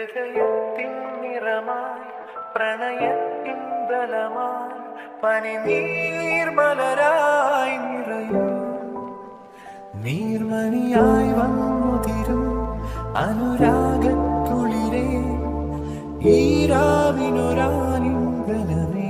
ഹൃദയത്തിൻ നിറമായി പ്രണയത്തിൻ ബലമായി പനിനീർമലരായി നിറയൂ നീർമണിയായി വന്നുതിരും അനുരാഗത്തുളിരേ ഈരാവിനൊരാലിംഗനമേ